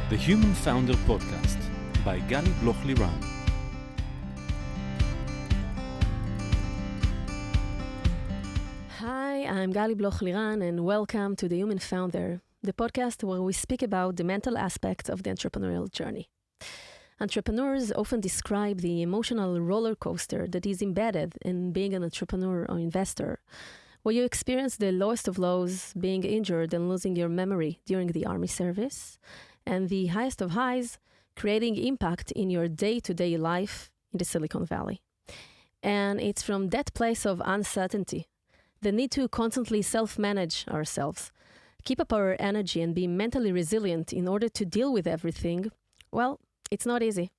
The Human Founder Podcast by Gali Bloch-Liran. Hi, I'm Gali Bloch-Liran and welcome to The Human Founder, the podcast where we speak about the mental aspects of the entrepreneurial journey. Entrepreneurs often describe the emotional roller coaster that is embedded in being an entrepreneur or investor, where you experience the lowest of lows, being injured and losing your memory during the army service, and the highest of highs, creating impact in your day-to-day life in the Silicon Valley. And it's from that place of uncertainty, the need to constantly self-manage ourselves, keep up our energy and be mentally resilient in order to deal with everything, well, it's not easy.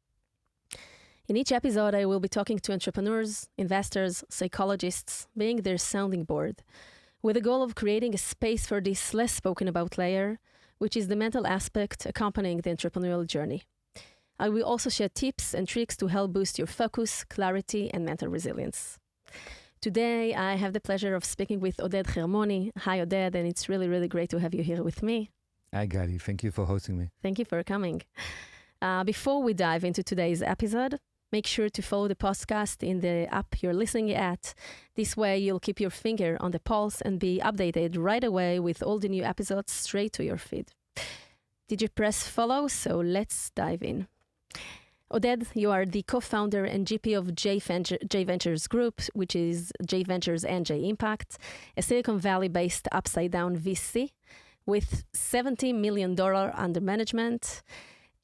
In each episode, I will be talking to entrepreneurs, investors, psychologists, being their sounding board, with the goal of creating a space for this less spoken about layer, which is the mental aspect accompanying the entrepreneurial journey. I will also share tips and tricks to help boost your focus, clarity, and mental resilience. Today, I have the pleasure of speaking with Oded Hermoni. Hi, Oded, and it's really, really great to have you here with me. Hi, Gali. Thank you for hosting me. Thank you for coming. Before we dive into today's episode, make sure to follow the podcast in the app you're listening at. This way, you'll keep your finger on the pulse and be updated right away with all the new episodes straight to your feed. Did you press follow? So let's dive in. Oded, you are the co-founder and GP of J Ventures Group, which is J Ventures and J Impact, a Silicon Valley-based upside-down VC with $70 million under management.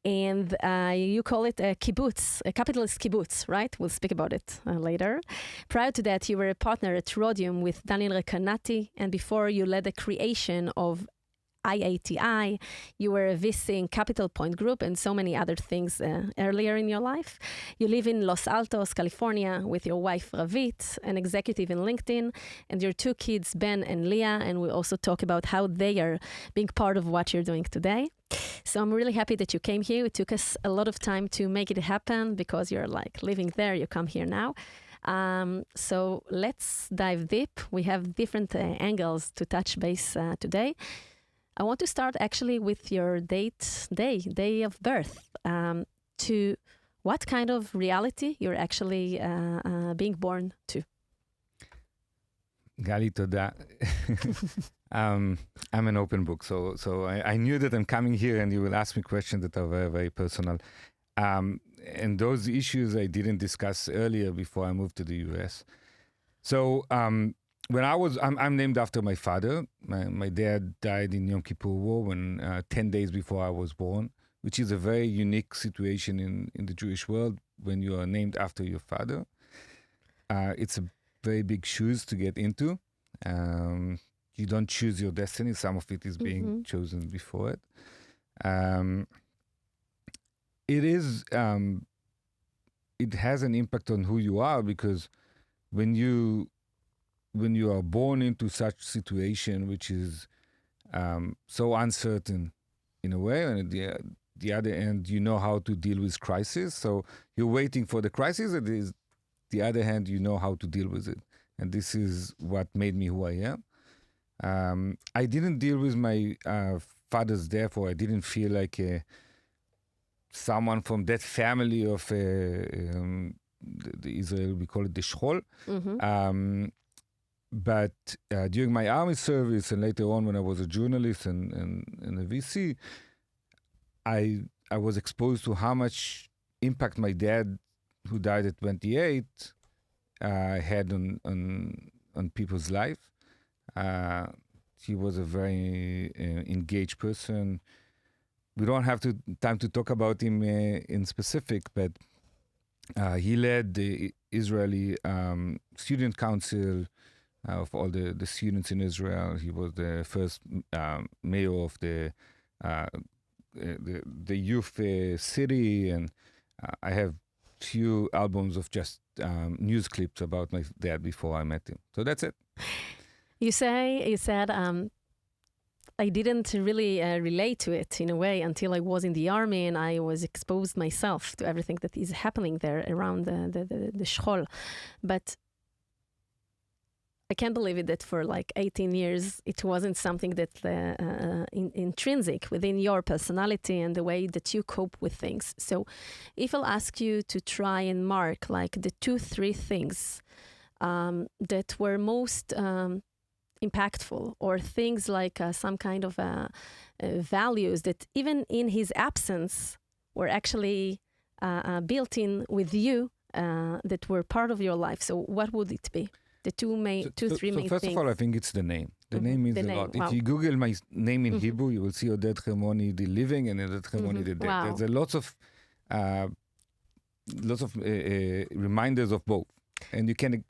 And you call it a kibbutz, a capitalist kibbutz, right? We'll speak about it later. Prior to that, you were a partner at Rhodium with Daniel Recanati, and before you led the creation of IATI, you were a VC in Capital Point Group and so many other things earlier in your life. You live in Los Altos, California with your wife Ravit, an executive in LinkedIn, and your two kids, Ben and Leah, and we also talk about how they are being part of what you're doing today. So I'm really happy that you came here. It took us a lot of time to make it happen because you're like living there, you come here now. So let's dive deep. We have different angles to touch base today. I want to start actually with your day of birth, to what kind of reality you're actually being born to. Gali, toda. I'm an open book, so I knew that I'm coming here and you will ask me questions that are very, very personal. And those issues I didn't discuss earlier before I moved to the US. So when I'm named after my father. My dad died in Yom Kippur War when 10 days before I was born, which is a very unique situation in the Jewish world when you are named after your father. It's a very big shoes to get into. You don't choose your destiny. Some of it is being chosen before it. It has an impact on who you are because when you are born into such situation, which is so uncertain in a way, and at the other end, you know how to deal with crisis. So you're waiting for the crisis. It is the other hand, you know how to deal with it. And this is what made me who I am. I didn't deal with my father's death, or I didn't feel like someone from that family of the Israel, we call it the Shchol. But during my army service and later on when I was a journalist and a VC, I was exposed to how much impact my dad, who died at 28, had on people's life. He was a very engaged person. We don't have time to talk about him in specific, but he led the Israeli Student Council of all the students in Israel. He was the first mayor of the youth city, and I have few albums of just news clips about my dad before I met him. So that's it. You said I didn't really relate to it in a way until I was in the army and I was exposed myself to everything that is happening there around the Shchol. But I can't believe it that for like 18 years, it wasn't something that intrinsic within your personality and the way that you cope with things. So if I'll ask you to try and mark like the 2-3 things that were most impactful, or things like some kind of values that even in his absence were actually built in with you, that were part of your life. So what would it be? The three main things. First of all, I think it's the name. The name means a lot. Wow. If you Google my name in Hebrew, you will see Oded Hermoni, the living, and Oded Hermoni, the dead. Wow. There's lots of reminders of both, and you can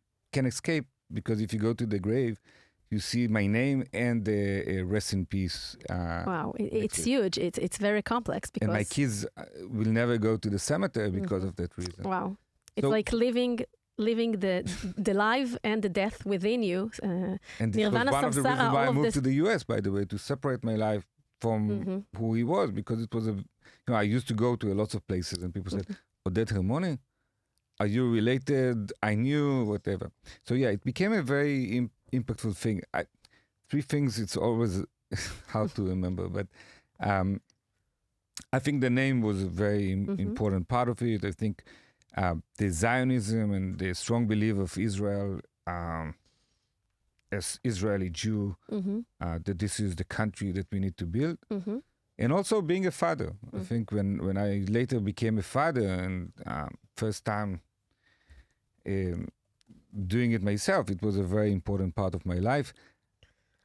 escape, because if you go to the grave, you see my name and the rest in peace. Wow, it's huge. It's very complex, because and my kids will never go to the cemetery because of that reason. Wow, it's like living the life and the death within you. And this was one of the reasons why I moved to the US, by the way, to separate my life from who he was, because it was I used to go to lots of places and people said, Oded Hermoni, are you related? I knew, whatever. So yeah, it became a very impactful thing. 3 things, it's always hard to remember, but I think the name was a very important part of it. I think the Zionism and the strong belief of Israel as Israeli Jew, that this is the country that we need to build. And also being a father. I think when I later became a father, and first time doing it myself, it was a very important part of my life.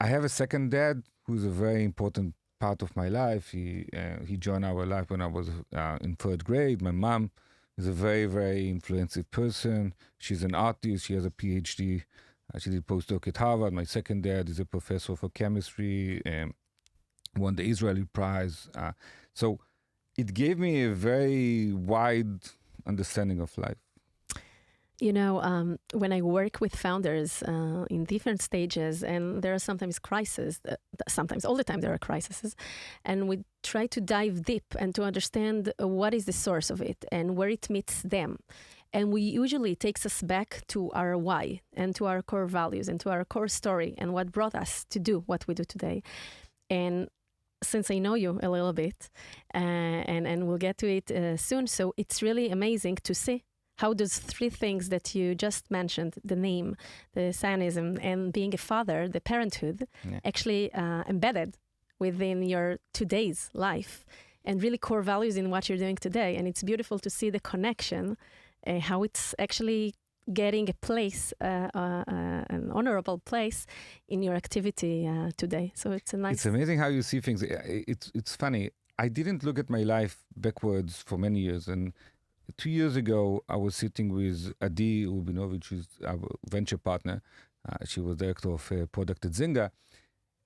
I have a second dad who's a very important part of my life. He joined our life when I was in 3rd grade. My mom is a very, very influential person. She's an artist. She has a PhD. She did postdoc at Harvard. My second dad is a professor for chemistry and won the Israeli prize. So it gave me a very wide understanding of life. You know, when I work with founders in different stages, and there are sometimes crises, sometimes all the time there are crises, and we try to dive deep and to understand what is the source of it and where it meets them. And we usually takes us back to our why and to our core values and to our core story and what brought us to do what we do today. And since I know you a little bit, and we'll get to it soon, so it's really amazing to see how those 3 things that you just mentioned, the name, the Zionism, and being a father, the parenthood, actually embedded within your today's life and really core values in what you're doing today. And it's beautiful to see the connection, how it's actually getting a place, an honorable place in your activity today. So it's a nice... It's amazing how you see things. It's funny. I didn't look at my life backwards for many years, and 2 years ago, I was sitting with Adi Ubinovich, who's our venture partner. She was director of product at Zynga.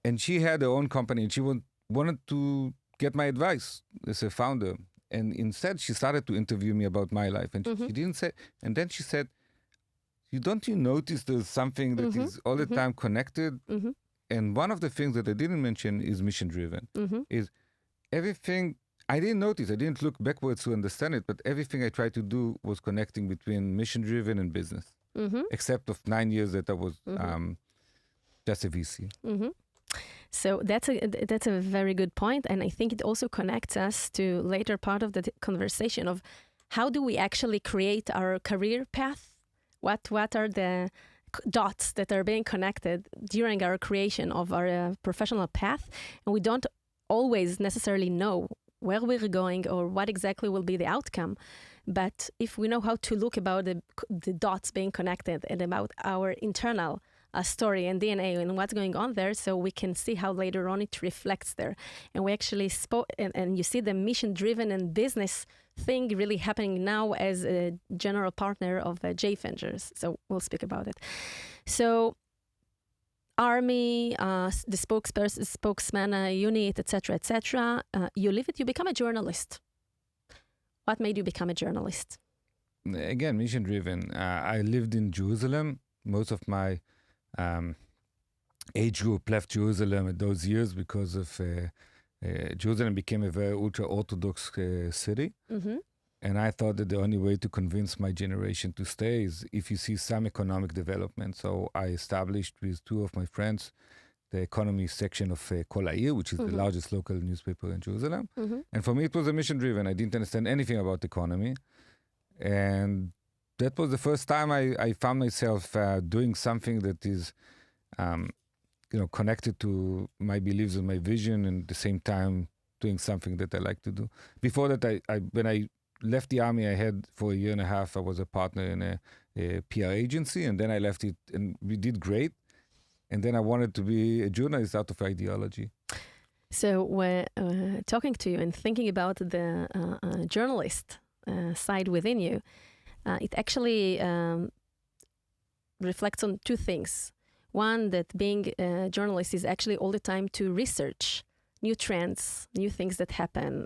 And she had her own company, and she wanted to get my advice as a founder. And instead, she started to interview me about my life. And she didn't say, and then she said, don't you notice there's something that is all the time connected? And one of the things that I didn't mention is mission-driven, is everything... I didn't notice, I didn't look backwards to understand it, but everything I tried to do was connecting between mission-driven and business, except of 9 years that I was just a VC. So that's a very good point, and I think it also connects us to later part of the conversation of how do we actually create our career path? What are the dots that are being connected during our creation of our professional path? And we don't always necessarily know where we're going or what exactly will be the outcome. But if we know how to look about the dots being connected and about our internal story and DNA and what's going on there, so we can see how later on it reflects there. And we actually spoke, and you see the mission-driven and business thing really happening now as a general partner of J Ventures. So we'll speak about it. So Army, the spokesman unit, etc., you leave it, you become a journalist. What made you become a journalist? Again, mission-driven. I lived in Jerusalem. Most of my age group left Jerusalem in those years because of Jerusalem became a very ultra-Orthodox city. And I thought that the only way to convince my generation to stay is if you see some economic development. So I established with two of my friends the economy section of Kol Ha'ir, which is the largest local newspaper in Jerusalem. And for me, it was a mission driven. I didn't understand anything about economy. And that was the first time I found myself doing something that is, connected to my beliefs and my vision, and at the same time doing something that I like to do. Before that, when I left the army, I had for a year and a half, I was a partner in a PR agency, and then I left it, and we did great. And then I wanted to be a journalist out of ideology. So when talking to you and thinking about the journalist side within you, it actually reflects on two things. One, that being a journalist is actually all the time to research new trends, new things that happen,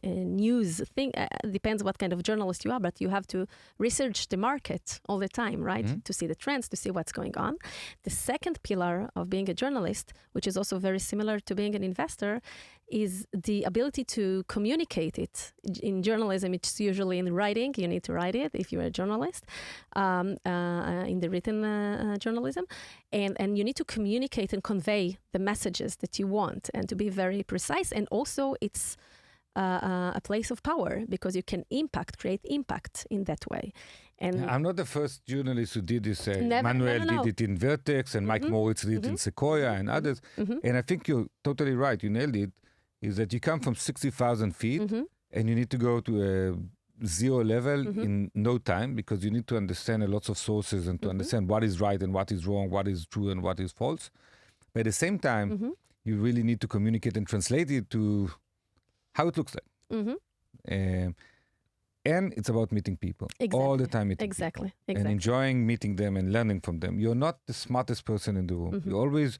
news thing. Depends what kind of journalist you are, but you have to research the market all the time, right? To see the trends, to see what's going on. The second pillar of being a journalist, which is also very similar to being an investor, is the ability to communicate it. In journalism, it's usually in writing. You need to write it if you're a journalist, in the written journalism. And you need to communicate and convey the messages that you want and to be very precise. And also it's a place of power because you can create impact in that way. And I'm not the first journalist who did this. Never, Manuel no. did it in Vertex, and Mike Moritz did it in Sequoia and others. And I think you're totally right. You nailed it. Is that you come from 60,000 feet and you need to go to a zero level in no time, because you need to understand lots of sources and to understand what is right and what is wrong, what is true and what is false. But at the same time, you really need to communicate and translate it to how it looks like. And it's about meeting people all the time. Exactly. And enjoying meeting them and learning from them. You're not the smartest person in the room. You always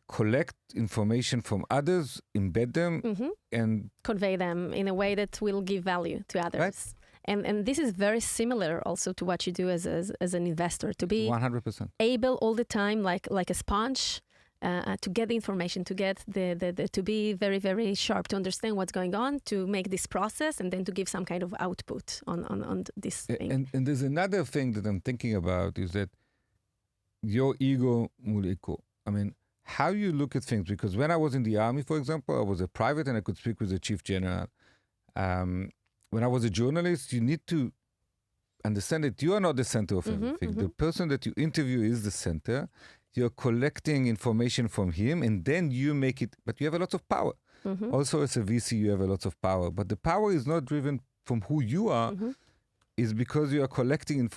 collect information from others, embed them, and convey them in a way that will give value to others. Right. And this is very similar also to what you do as an investor, to be 100% able all the time, like a sponge, to get the information, to get to be very, very sharp, to understand what's going on, to make this process, and then to give some kind of output on this thing. And there's another thing that I'm thinking about is that your ego mul ego. I mean, how you look at things, because when I was in the army, for example, I was a private and I could speak with the chief general. When I was a journalist, you need to understand that you are not the center of everything. The person that you interview is the center. You're collecting information from him and then you make it, but you have a lot of power. Also as a VC, you have a lot of power, but the power is not driven from who you are, is because you are collecting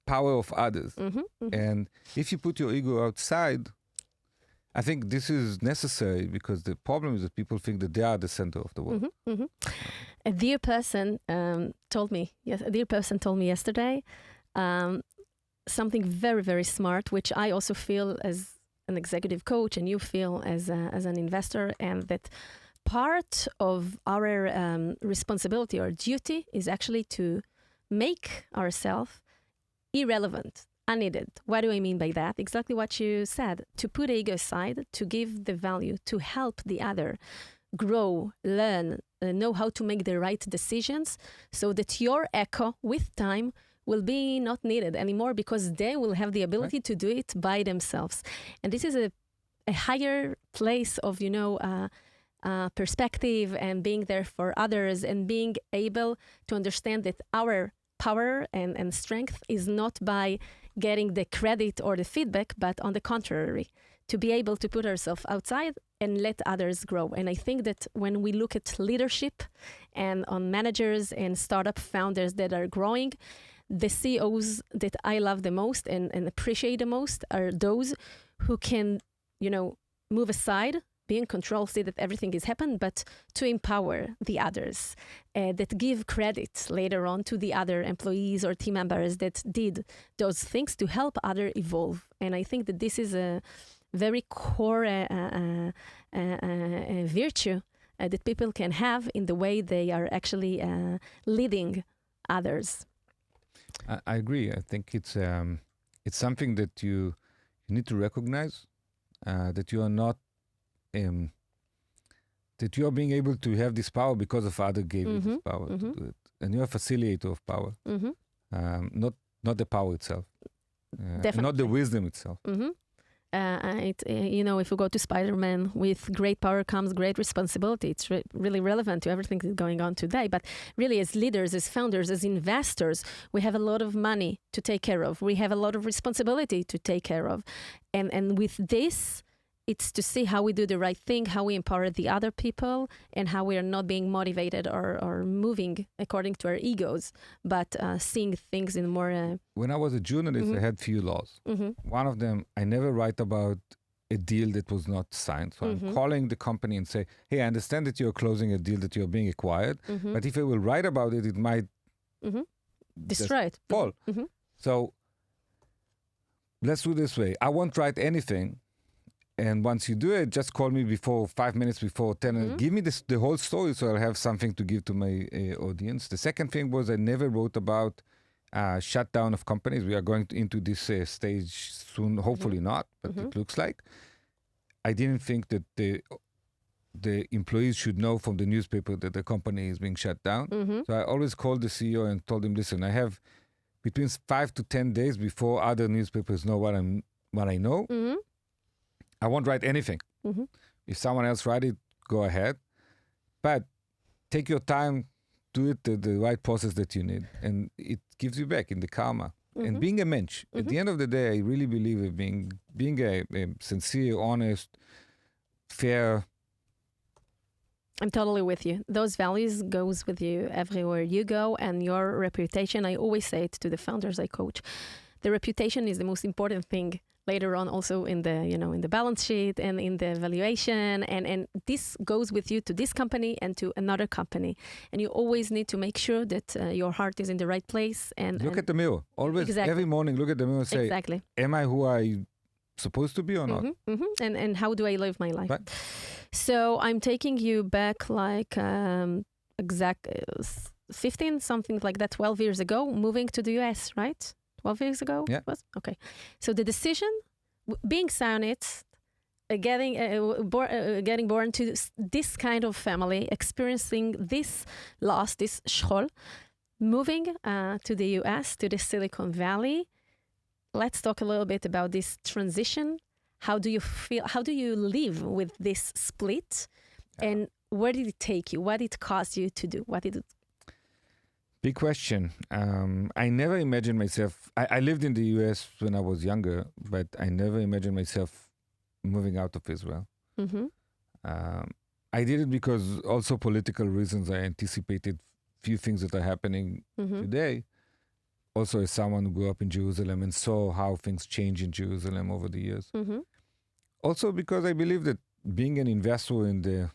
power of others. And if you put your ego outside, I think this is necessary, because the problem is that people think that they are the center of the world. A dear person told me yesterday something very, very smart, which I also feel as an executive coach, and you feel as an investor, and that part of our responsibility or duty is actually to make ourselves irrelevant, unneeded. What do I mean by that? Exactly what you said. To put ego aside, to give the value, to help the other grow, learn, know how to make the right decisions, so that your echo with time will be not needed anymore, because they will have the ability to do it by themselves. And this is a higher place of, perspective and being there for others, and being able to understand that our power and strength is not by getting the credit or the feedback, but on the contrary, to be able to put ourselves outside and let others grow. And I think that when we look at leadership and on managers and startup founders that are growing, the CEOs that I love the most and appreciate the most are those who can, move aside, be in control, see that everything is happening, but to empower the others, that give credit later on to the other employees or team members that did those things to help others evolve. And I think that this is a very core virtue that people can have in the way they are actually leading others. I agree. I think it's something that you need to recognize, that you are not that you are being able to have this power because of other gave you this power to do it. And you're a facilitator of power, not the power itself, and not the wisdom itself. If we go to Spider-Man, with great power comes great responsibility. It's really relevant to everything that's going on today. But really, as leaders, as founders, as investors, we have a lot of money to take care of. We have a lot of responsibility to take care of. And with this, it's to see how we do the right thing, how we empower the other people, and how we are not being motivated or moving according to our egos, but seeing things in more... When I was a journalist, I had few laws. One of them, I never write about a deal that was not signed. So I'm calling the company and say, hey, I understand that you're closing a deal, that you're being acquired, but if I will write about it, it might destroy it. Fall. So let's do this way. I won't write anything. And once you do it, just call me 5 minutes before 10 and give me the whole story so I'll have something to give to my audience. The second thing was I never wrote about shutdown of companies. We are going into this stage soon, hopefully not, but it looks like. I didn't think that the employees should know from the newspaper that the company is being shut down. So I always called the CEO and told him, listen, I have between 5 to 10 days before other newspapers know what I know. I won't write anything. If someone else write it, go ahead. But take your time, do it the right process that you need. And it gives you back in the karma. And being a mensch, at the end of the day, I really believe in being a sincere, honest, fair. I'm totally with you. Those values goes with you everywhere you go, and your reputation. I always say it to the founders I coach. The reputation is the most important thing later on, also in the balance sheet and in the valuation, and this goes with you to this company and to another company, and you always need to make sure that your heart is in the right place. And look at the mirror always. Every morning, look at the mirror and say, am I who I supposed to be or not? And how do I live my life? Right. So I'm taking you back like 15, something like that, 12 years ago, moving to the US, right? 12 years ago? Yeah. Okay. So the decision, being Zionist, getting born to this kind of family, experiencing this loss, this shchol, moving to the US, to the Silicon Valley. Let's talk a little bit about this transition. How do you feel? How do you live with this split? And where did it take you? What did it cause you to do? What did it... Big question. I never imagined myself... I lived in the US when I was younger, but I never imagined myself moving out of Israel. I did it because also political reasons. I anticipated few things that are happening today. Also as someone who grew up in Jerusalem and saw how things change in Jerusalem over the years. Also because I believe that being an investor in the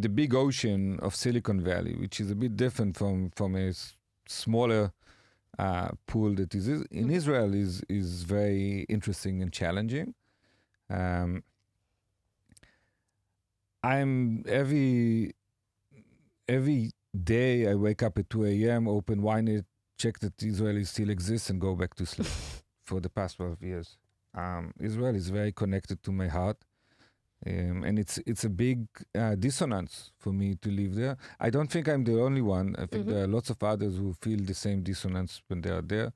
big ocean of Silicon Valley, which is a bit different from a smaller pool that is in Israel, is very interesting and challenging. I'm every day I wake up at 2 a.m., open Ynet, check that Israel still exists, and go back to sleep for the past 12 years. Israel is very connected to my heart. And it's a big dissonance for me to live there. I don't think I'm the only one. I think there are lots of others who feel the same dissonance when they are there.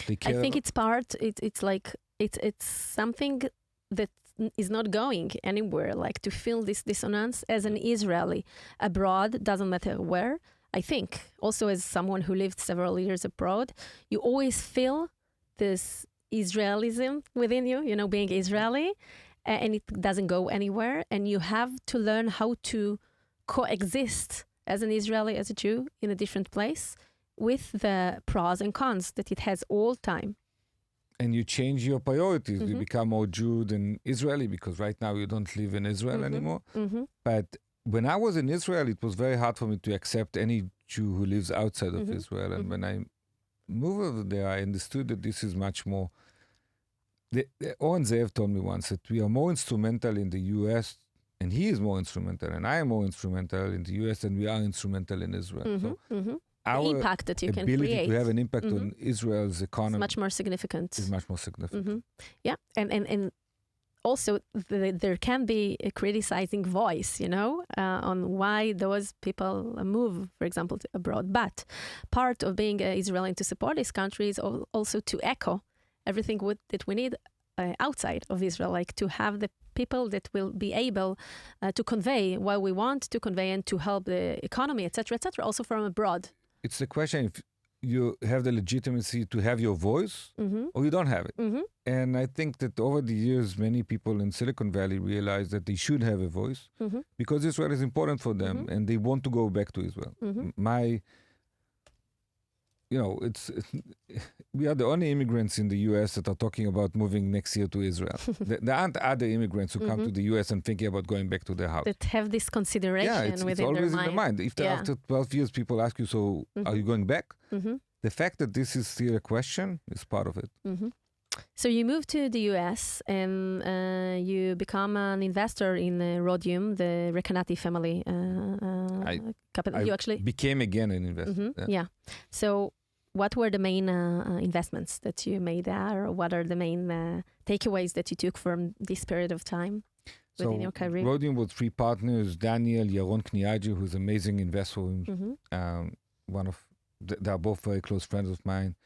They care. I think it's part. It's like it's something that is not going anywhere. Like to feel this dissonance as an Israeli abroad, doesn't matter where. I think also as someone who lived several years abroad, you always feel this Israelism within you. You know, being Israeli. And it doesn't go anywhere. And you have to learn how to coexist as an Israeli, as a Jew, in a different place with the pros and cons that it has all time. And you change your priorities. You become more Jew than Israeli because right now you don't live in Israel anymore. But when I was in Israel, it was very hard for me to accept any Jew who lives outside of Israel. And when I moved over there, I understood that this is much more... Oren Zeev told me once that we are more instrumental in the U.S., and he is more instrumental, and I am more instrumental in the U.S. than we are instrumental in Israel. So our the impact that you can ability create to have an impact on Israel's economy is much more significant. Yeah, and also there can be a criticizing voice, on why those people move, for example, abroad. But part of being Israeli to support this country is also to echo everything that we need outside of Israel, like to have the people that will be able to convey what we want to convey and to help the economy, etc., also from abroad. It's the question if you have the legitimacy to have your voice or you don't have it. And I think that over the years, many people in Silicon Valley realized that they should have a voice because Israel is important for them and they want to go back to Israel. We are the only immigrants in the U.S. that are talking about moving next year to Israel. There aren't other immigrants who come to the U.S. and thinking about going back to their house. That have this consideration it's within always their in the mind. If after 12 years people ask you, so are you going back? The fact that this is still a question is part of it. So you moved to the U.S. and you become an investor in Rhodium, the Recanati family capital. You actually became again an investor. Yeah. So what were the main investments that you made there? What are the main takeaways that you took from this period of time within your career? Rhodium was 3 partners: Daniel, Yaron Kniaji, who's an amazing investor. They are both very close friends of mine,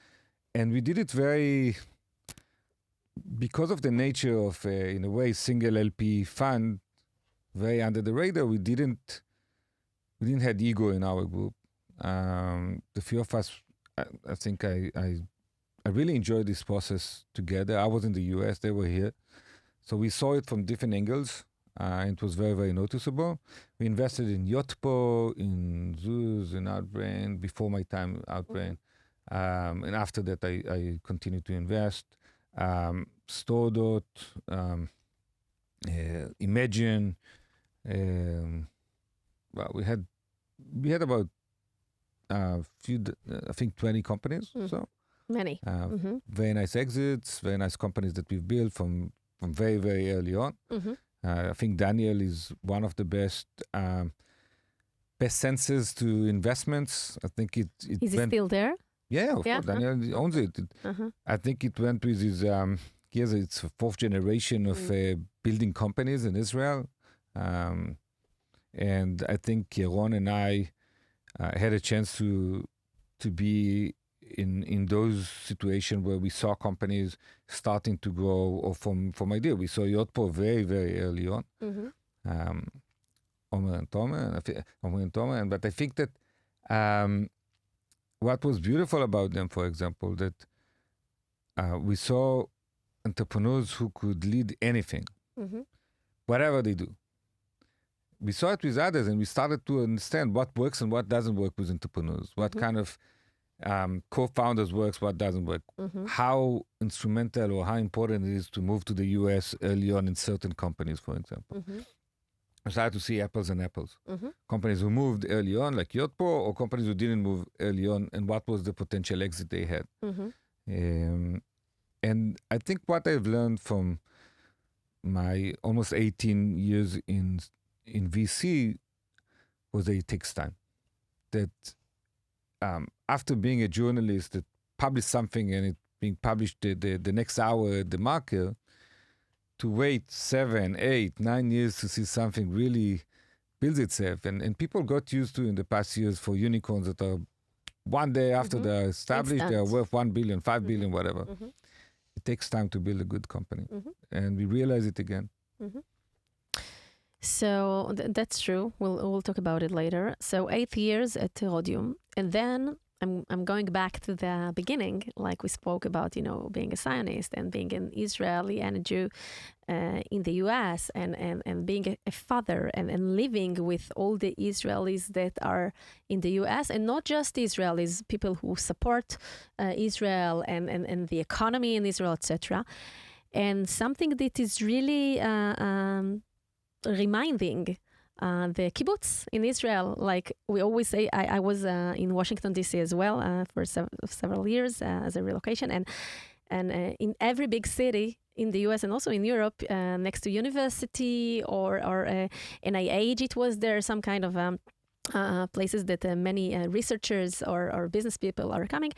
and we did it because of the nature of, in a way, single LP fund, very under the radar. We didn't have ego in our group. The few of us, I think I really enjoyed this process together. I was in the US, they were here. So we saw it from different angles. It was very, very noticeable. We invested in Yotpo, in Zuz, in Outbrain, before my time Outbrain. And after that, I continued to invest. Stordot, Imagine. We had about I think 20 companies. So many. Very nice exits, very nice companies that we've built from very, very early on. I think Daniel is one of the best senses to investments. I think it is he still there? Yeah, of course. Daniel owns it. I think it went with his it's a 4th generation of building companies in Israel. And I think Yaron and I had a chance to be in those situations where we saw companies starting to grow, or from idea. We saw Yotpo very, very early on. Omer and Tomer. But I think that what was beautiful about them, for example, that we saw entrepreneurs who could lead anything, whatever they do. We saw it with others, and we started to understand what works and what doesn't work with entrepreneurs. What kind of co-founders works, what doesn't work. How instrumental or how important it is to move to the US early on in certain companies, for example. I started to see apples and apples. Companies who moved early on, like Yotpo, or companies who didn't move early on, and what was the potential exit they had. And I think what I've learned from my almost 18 years in VC was that it takes time. That after being a journalist that published something and it being published the next hour at the marker, to wait 7, 8, 9 years to see something really builds itself. And people got used to in the past years for unicorns that are one day after they're established, they are worth 1 billion, 5 billion, whatever. It takes time to build a good company. And we realize it again. So that's true. We'll talk about it later. So 8 years at Rhodium, and then I'm going back to the beginning, like we spoke about, being a Zionist and being an Israeli and a Jew in the U.S. and being a father and living with all the Israelis that are in the U.S. and not just Israelis, people who support Israel and the economy in Israel, etc. And something that is really reminding the kibbutz in Israel. Like we always say, I was in Washington, D.C. as well for several years as a relocation. And in every big city in the U.S. and also in Europe, next to university or NIH, it was there some kind of places that many researchers or business people are coming,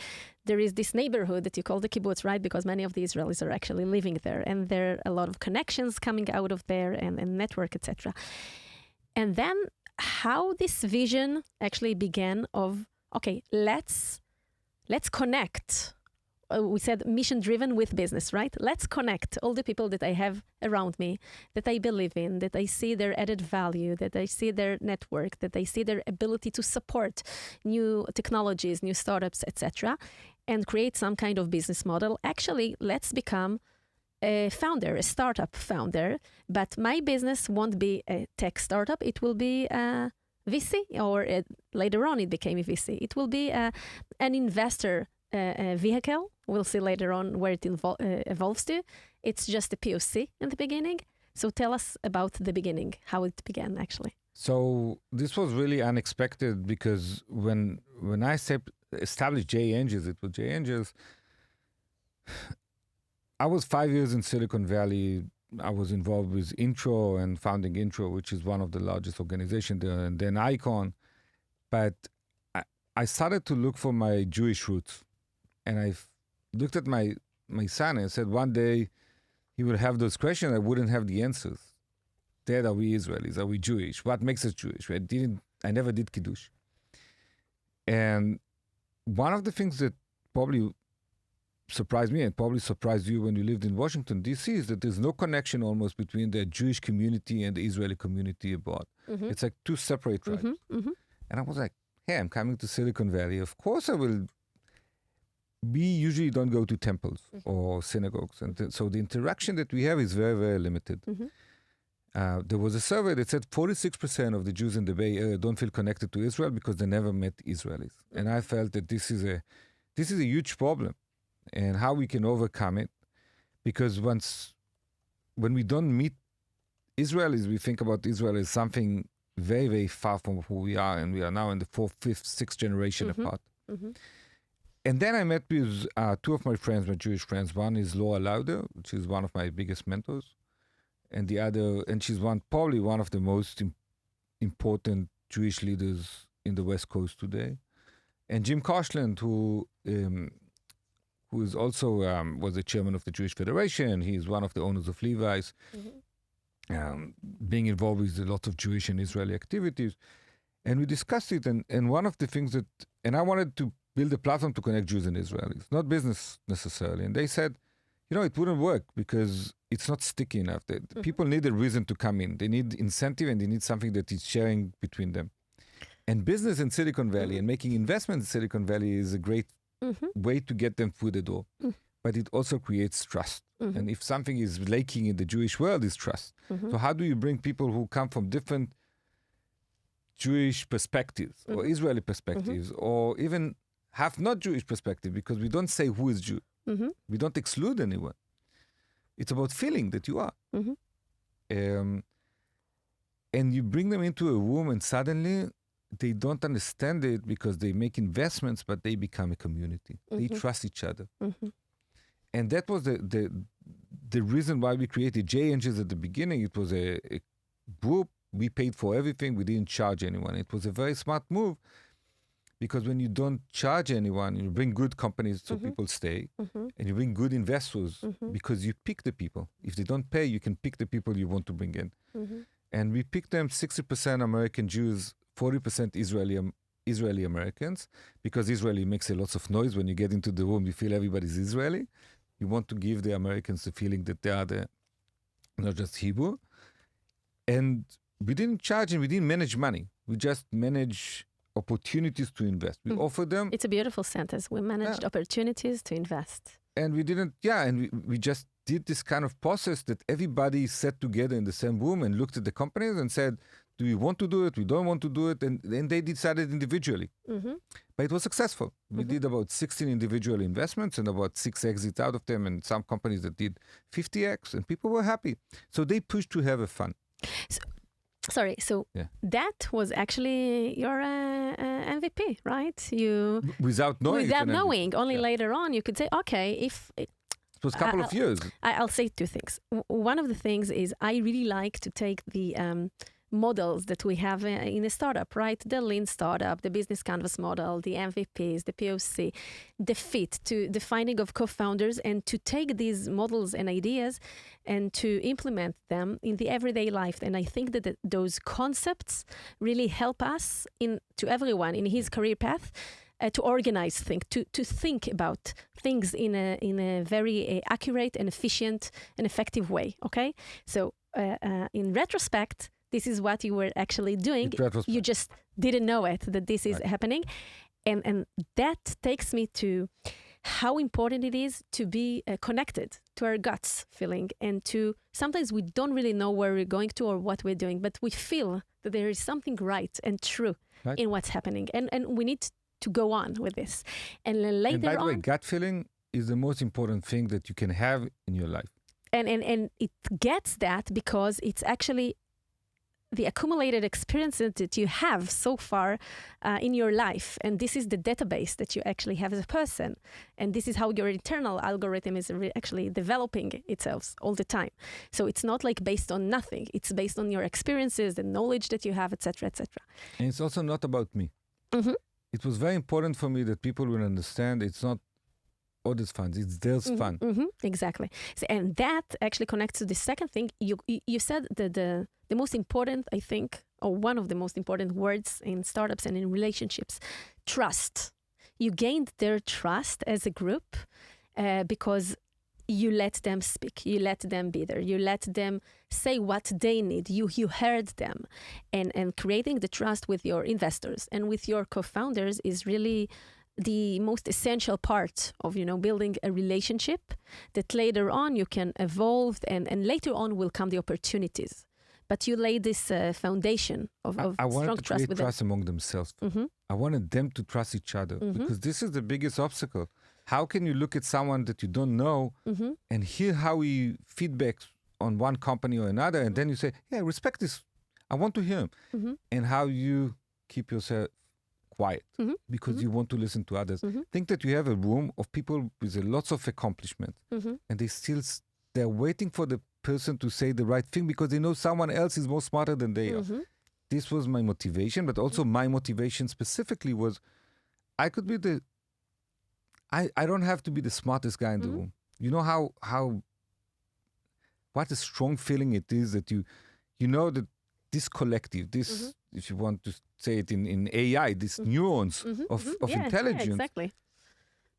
there is this neighborhood that you call the Kibbutz, right? Because many of the Israelis are actually living there, and there are a lot of connections coming out of there and network, etc. And then how this vision actually began of, okay, let's connect. We said mission-driven with business, right? Let's connect all the people that I have around me, that I believe in, that I see their added value, that I see their network, that I see their ability to support new technologies, new startups, etc., and create some kind of business model. Actually, let's become a founder, a startup founder, but my business won't be a tech startup. It will be a VC, or later on it became a VC. It will be an investor vehicle. We'll see later on where it evolves to. It's just a POC in the beginning. So tell us about the beginning, how it began actually. So this was really unexpected, because when I established J Angels, it was J Angels. I was 5 years in Silicon Valley. I was involved with Intro and founding Intro, which is one of the largest organizations there, and then Icon. But I started to look for my Jewish roots. And I looked at my son and said, one day he will have those questions. I wouldn't have the answers. Dad, are we Israelis? Are we Jewish? What makes us Jewish? I never did Kiddush. And one of the things that probably surprised me and probably surprised you when you lived in Washington, D.C., is that there's no connection almost between the Jewish community and the Israeli community abroad. Mm-hmm. It's like two separate tribes. Mm-hmm. Mm-hmm. And I was like, hey, I'm coming to Silicon Valley. Of course I will. We usually don't go to temples or synagogues. And so the interaction that we have is very, very limited. Mm-hmm. There was a survey that said 46% of the Jews in the Bay Area don't feel connected to Israel because they never met Israelis. And I felt that this is a huge problem, and how we can overcome it. Because when we don't meet Israelis, we think about Israel as something very, very far from who we are. And we are now in the 4th, 5th, 6th generation apart. Mm-hmm. And then I met with two of my friends, my Jewish friends. One is Laura Lauder, which is one of my biggest mentors. And the other, and she's probably one of the most important Jewish leaders in the West Coast today. And Jim Koshland, who is also was the chairman of the Jewish Federation. He's one of the owners of Levi's, being involved with a lot of Jewish and Israeli activities. And we discussed it. And one of the things and I wanted to build a platform to connect Jews and Israelis, not business necessarily. And they said, it wouldn't work because it's not sticky enough. People need a reason to come in. They need incentive, and they need something that is sharing between them. And business in Silicon Valley and making investments in Silicon Valley is a great way to get them through the door. But it also creates trust. And if something is lacking in the Jewish world, is trust. So how do you bring people who come from different Jewish perspectives or Israeli perspectives or even have not Jewish perspective, because we don't say who is Jew. Mm-hmm. We don't exclude anyone. It's about feeling that you are. Mm-hmm. And you bring them into a room and suddenly they don't understand it because they make investments, but they become a community. They trust each other. And that was the reason why we created J Angels at the beginning. It was a group. We paid for everything. We didn't charge anyone. It was a very smart move. Because when you don't charge anyone, you bring good companies so people stay, and you bring good investors because you pick the people. If they don't pay, you can pick the people you want to bring in. And we picked them 60% American Jews, 40% Israeli Americans, because Israeli makes a lot of noise. When you get into the room, you feel everybody's Israeli. You want to give the Americans the feeling that they are not just Hebrew. And we didn't charge and we didn't manage money. We just manage opportunities to invest. We offer them. It's a beautiful sentence. We managed opportunities to invest. And we didn't, and we just did this kind of process that everybody sat together in the same room and looked at the companies and said, do we want to do it? We don't want to do it. And then they decided individually. But it was successful. We did about 16 individual investments and about 6 exits out of them, and some companies that did 50x, and people were happy. So they pushed to have a fun. So that was actually your MVP, right? You without knowing, only later on you could say, okay, if it was a couple of years. I'll say two things. One of the things is I really like to take the models that we have in a startup, right? The lean startup, the business canvas model, the MVPs, the POC, the fit, to the finding of co-founders, and to take these models and ideas and to implement them in the everyday life. And I think that those concepts really help us to everyone in his career path to organize things, to think about things in a very accurate and efficient and effective way. Okay, so in retrospect, this is what you were actually doing. You just didn't know it, that this is happening. And that takes me to how important it is to be connected to our guts feeling, and to sometimes we don't really know where we're going to or what we're doing, but we feel that there is something right and true in what's happening. And we need to go on with this. And then later on... And by the way, gut feeling is the most important thing that you can have in your life. And it gets that because it's actually the accumulated experiences that you have so far in your life. And this is the database that you actually have as a person. And this is how your internal algorithm is actually developing itself all the time. So it's not like based on nothing. It's based on your experiences, the knowledge that you have, etc., etc. And it's also not about me. Mm-hmm. It was very important for me that people will understand it's not Oded's funds, it's their fund. Mm-hmm, exactly. So, and that actually connects to the second thing. You said that the most important, I think, or one of the most important words in startups and in relationships, trust. You gained their trust as a group because you let them speak, you let them be there, you let them say what they need, you heard them. And creating the trust with your investors and with your co-founders is really the most essential part of, building a relationship that later on you can evolve, and later on will come the opportunities. But you lay this foundation of I strong wanted to trust create with trust among themselves. Mm-hmm. I wanted them to trust each other because this is the biggest obstacle. How can you look at someone that you don't know and hear how he feedbacks on one company or another, and then you say, yeah, I respect this. I want to hear him. And how you keep yourself quiet because you want to listen to others. Think that you have a room of people with lots of accomplishments and they're waiting for the person to say the right thing because they know someone else is more smarter than they are. This was my motivation, but also my motivation specifically was I could be I don't have to be the smartest guy in the room. You know how what a strong feeling it is that you know that this collective, this if you want to say it in AI, these neurons of intelligence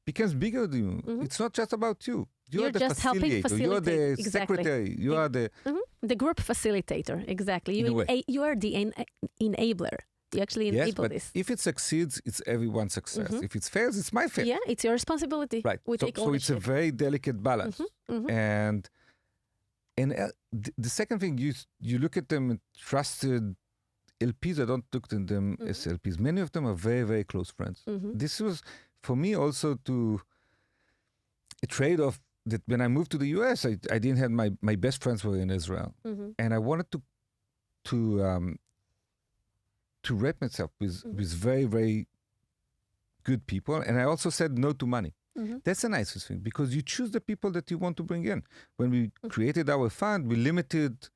becomes bigger than you. It's not just about you. You're the just helping facilitator. You're the secretary. You are the group facilitator. Exactly. You are the enabler. You actually enable this. If it succeeds, it's everyone's success. If it fails, it's my fail. Yeah, it's your responsibility. Right. So it's a very delicate balance. And the second thing, you look at them trusted LPs. I don't look at them as LPs. Many of them are very, very close friends. This was, for me, also a trade-off that when I moved to the US, I didn't have my best friends were in Israel. And I wanted to wrap myself with very, very good people. And I also said no to money. That's the nicest thing because you choose the people that you want to bring in. When we created our fund, we limited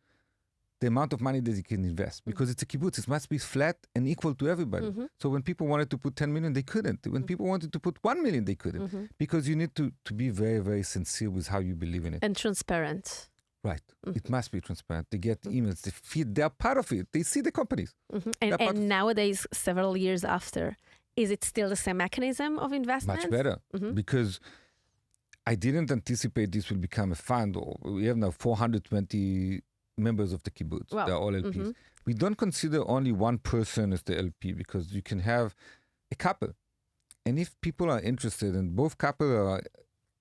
the amount of money that you can invest because it's a kibbutz. It must be flat and equal to everybody. So when people wanted to put 10 million, they couldn't. When people wanted to put 1 million, they couldn't because you need to be very, very sincere with how you believe in it. And transparent. Right. It must be transparent. They get emails, they feed, they're part of it. They see the companies. And nowadays, several years after, is it still the same mechanism of investment? Much better because I didn't anticipate this will become a fund. We have now 420 members of the kibbutz. Wow. They're all LPs. We don't consider only one person as the LP because you can have a couple. And if people are interested and both couple are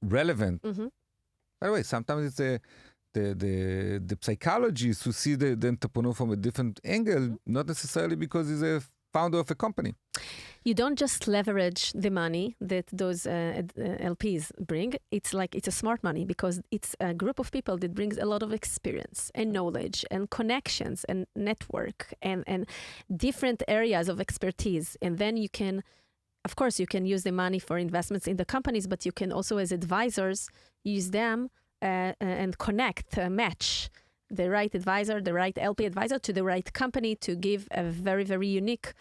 relevant, by the way, sometimes it's the psychologists who see the entrepreneur from a different angle, not necessarily because he's a founder of a company. You don't just leverage the money that those LPs bring. It's a smart money because it's a group of people that brings a lot of experience and knowledge and connections and network and different areas of expertise. And then you can, of course, you can use the money for investments in the companies, but you can also, as advisors, use them and connect, match the right advisor, the right LP advisor to the right company to give a very, very unique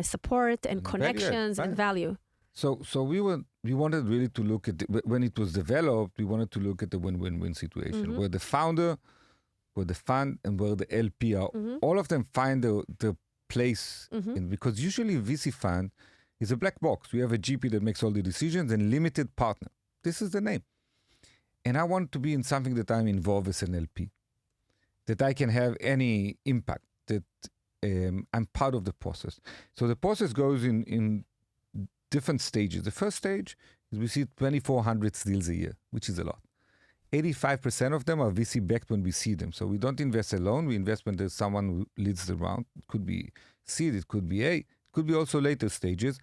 support and connections and value. So we wanted really to look at when it was developed. We wanted to look at the win-win-win situation where the founder, where the fund, and where the LP are. All of them find the place, because usually VC fund is a black box. We have a GP that makes all the decisions and limited partner. This is the name. And I want to be in something that I'm involved as an LP, that I can have any impact, that I'm part of the process. So the process goes in different stages. The first stage is we see 2,400 deals a year, which is a lot. 85% of them are VC backed when we see them. So we don't invest alone. We invest when there's someone who leads the round. It could be seed, it could be A, it could be also later stages.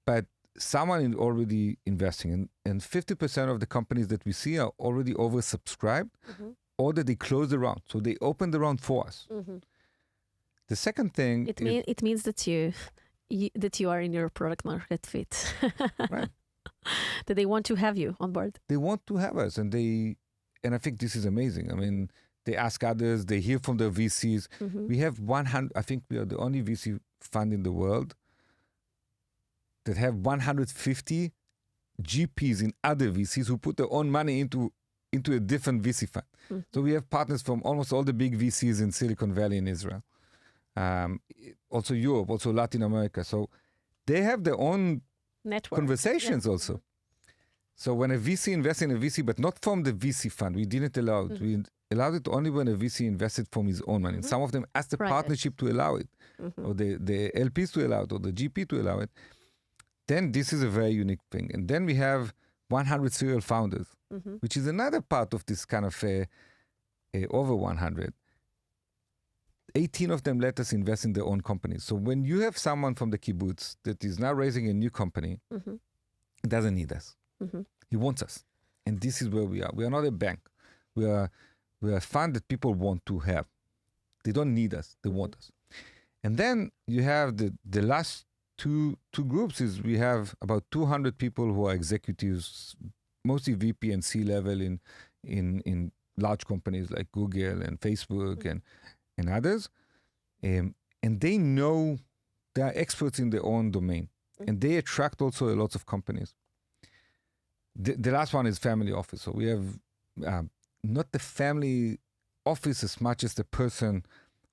But someone is already investing. And 50% of the companies that we see are already oversubscribed or that they close the round. So they open the round for us. The second thing... It means that you are in your product market fit. Right. That they want to have you on board. They want to have us. And I think this is amazing. I mean, they ask others, they hear from their VCs. We have 100, I think we are the only VC fund in the world that have 150 GPs in other VCs who put their own money into a different VC fund. So we have partners from almost all the big VCs in Silicon Valley and Israel. Also Europe, also Latin America. So they have their own network conversations also. So when a VC invests in a VC, but not from the VC fund, we didn't allow it. We allowed it only when a VC invested from his own money. And some of them asked the partnership to allow it, or the LPs to allow it, or the GP to allow it. Then this is a very unique thing. And then we have 100 serial founders, which is another part of this kind of over 100. 18 of them let us invest in their own companies. So when you have someone from the kibbutz that is now raising a new company, he doesn't need us. He wants us. And this is where we are. We are not a bank. We are a fund that people want to have. They don't need us. They want us. And then you have the last two groups is we have about 200 people who are executives, mostly VP and C-level in large companies like Google and Facebook and others. And they know they are experts in their own domain. And they attract also a lot of companies. The last one is family office. So we have not the family office as much as the person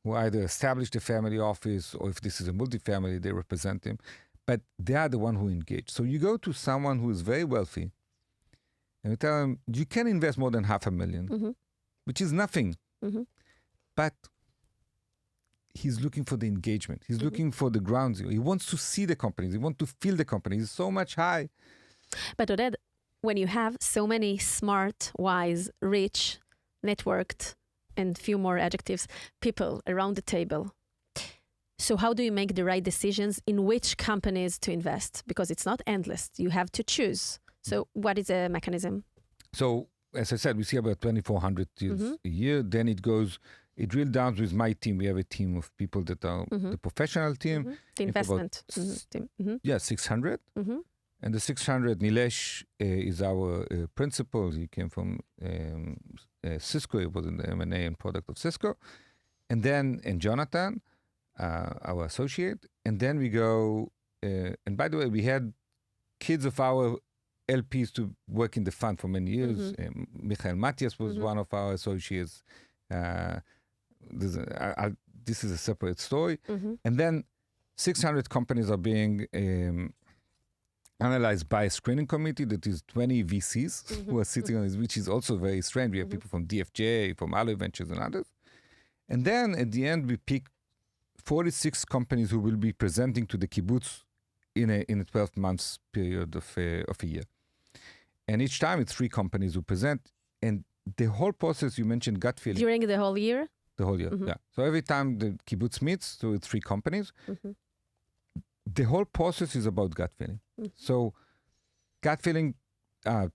who either established the family office, or if this is a multifamily, they represent him. But they are the one who engage. So you go to someone who is very wealthy and you tell them, you can invest more than $500,000, which is nothing. But he's looking for the engagement. He's looking for the ground zero. He wants to see the companies. He wants to feel the companies. It's so much high. But Oded, when you have so many smart, wise, rich, networked, and few more adjectives, people around the table, so how do you make the right decisions in which companies to invest? Because it's not endless. You have to choose. So what is the mechanism? So, as I said, we see about 2,400 deals a year. Then it drills down with my team. We have a team of people that are the professional team. The investment team. Yeah, 600. And the 600, Nilesh is our principal. He came from Cisco. He was in the M&A and product of Cisco. And Jonathan, our associate. And then we go, and by the way, we had kids of our LPs to work in the fund for many years. Michael Matias was one of our associates. This is a separate story. And then 600 companies are being analyzed by a screening committee that is 20 VCs who are sitting on this, which is also very strange. We have people from DFJ, from Aloe Ventures and others. And then at the end, we pick 46 companies who will be presenting to the kibbutz in a 12 months period of a year. And each time it's 3 companies who present. And the whole process, you mentioned gut feeling. During the whole year? The whole year, yeah. So every time the kibbutz meets, so it's 3 companies. The whole process is about gut feeling. So gut feeling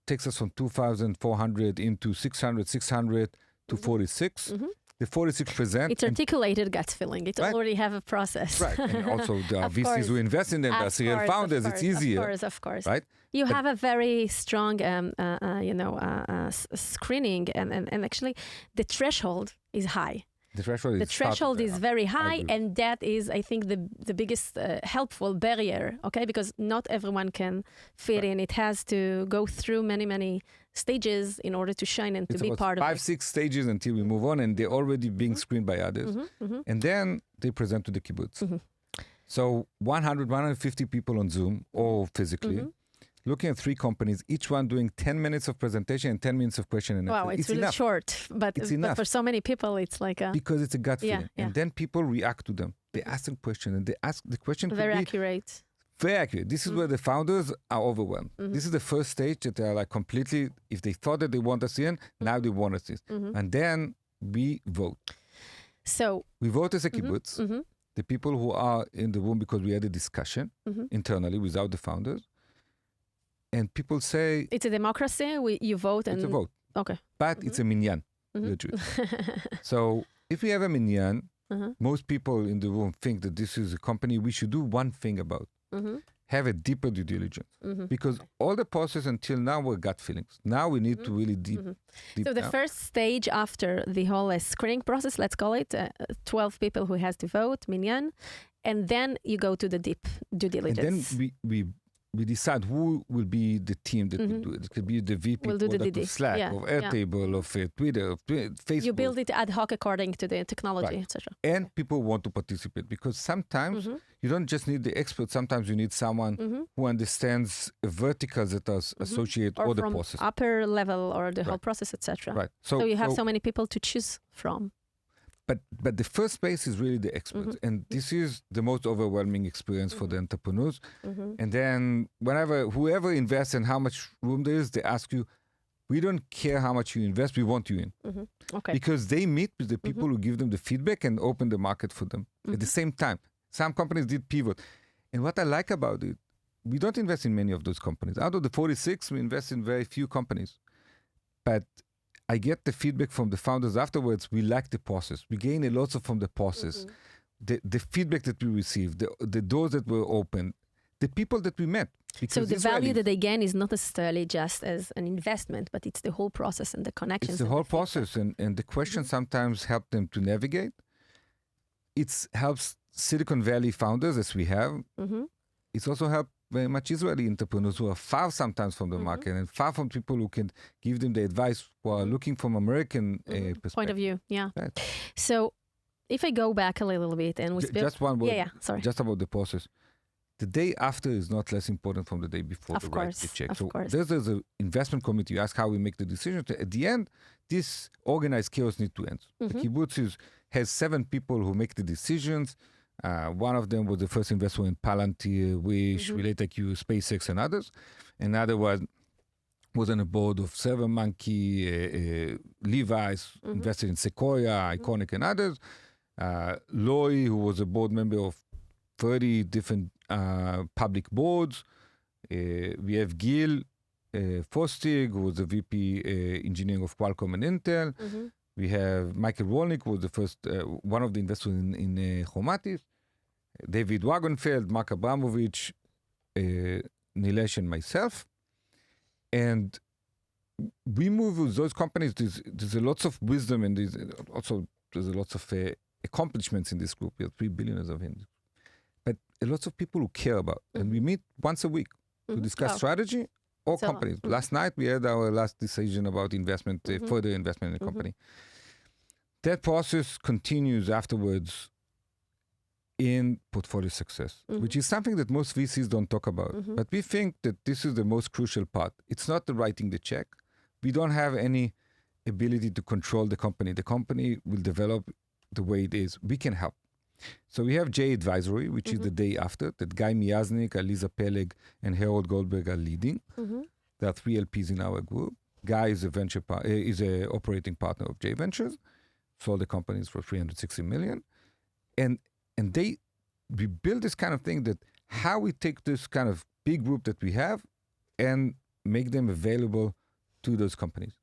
takes us from 2,400 into 600 to 46. the 46 present. It's articulated gut feeling. It already have a process. Right. And also there are Of VCs course. who invest in them. There are serial founders. It's easier. Of course. Right. You have a very strong, screening, and actually, the threshold is high. The threshold is very high, and that is, I think, the biggest helpful barrier. Okay, because not everyone can fit in. It has to go through many stages in order to shine and to be part of it. 5-6 stages until we move on, and they're already being screened by others, and then they present to the kibbutz. So 150 people on Zoom or physically. Looking at 3 companies, each one doing 10 minutes of presentation and 10 minutes of question and answer. Wow, it's really enough. short, but for so many people, it's like because it's a gut feeling. Yeah. And then people react to them. They ask them questions, and they ask the question very accurate. Very accurate. This is where the founders are overwhelmed. This is the first stage that they are like completely, if they thought that they want us in, now they want us in. And then we vote. So we vote as a kibbutz, the people who are in the room, because we had a discussion internally without the founders. And people say... It's a democracy? You vote and... It's a vote. Okay. But it's a minyan, literally. So if we have a minyan, most people in the room think that this is a company we should do one thing about. Have a deeper due diligence. Because all the process until now were gut feelings. Now we need to really deep So the first stage after the whole screening process, let's call it, 12 people who has to vote, minyan, and then you go to the deep due diligence. And then we decide who will be the team that will do it. It could be the VP we'll do the of Slack, of Airtable, of Twitter, of Facebook. You build it ad hoc according to the technology, etc. And people want to participate because sometimes you don't just need the expert. Sometimes you need someone who understands verticals that are associated or the process. Upper level or the whole process, etc. Right. So you have so many people to choose from. But the first space is really the experts. And this is the most overwhelming experience for the entrepreneurs. And then whoever invests and how much room there is, they ask you, we don't care how much you invest, we want you in. Okay. Because they meet with the people who give them the feedback and open the market for them at the same time. Some companies did pivot. And what I like about it, we don't invest in many of those companies. Out of the 46, we invest in very few companies. But I get the feedback from the founders afterwards. We like the process. We gain a lot from the process. The feedback that we received, the doors that were opened, the people that we met. So the value that they gain is not necessarily just as an investment, but it's the whole process and the connections. It's the whole process. And the questions sometimes help them to navigate. It helps Silicon Valley founders, as we have. It's also helped very much Israeli entrepreneurs who are far sometimes from the market and far from people who can give them the advice who are looking from American perspective. Point of view, yeah. Right. So if I go back a little bit and we just one word, sorry. Just about the process. The day after is not less important from the day before to write the check. So there's an investment committee. You ask how we make the decision. At the end, this organized chaos needs to end. The kibbutz has 7 people who make the decisions. One of them was the first investor in Palantir, Wish, RelateIQ, SpaceX, and others. Another was on a board of ServerMonkey, Levi's, invested in Sequoia, Iconic, and others. Loy, who was a board member of 30 different public boards. We have Gil Fostig, who was the VP engineering of Qualcomm and Intel. We have Michael Wolnick, who was the first, one of the investors in Chomatis. David Wagenfeld, Mark Abramovich, Nilesh, and myself. And we move with those companies. There's a lots of wisdom and there's a lots of accomplishments in this group. We have 3 billionaires of it. But a lot of people who care about. And we meet once a week to discuss strategy or companies. Last night, we had our last decision about investment, further investment in the company. That process continues afterwards in portfolio success, which is something that most VCs don't talk about. But we think that this is the most crucial part. It's not the writing the check. We don't have any ability to control the company. The company will develop the way it is. We can help. So we have J Advisory, which is the day after, that Guy Miaznik, Aliza Peleg, and Harold Goldberg are leading. There are 3 LPs in our group. Guy is a operating partner of J Ventures, sold the companies for $360 million. And we build this kind of thing that how we take this kind of big group that we have and make them available to those companies.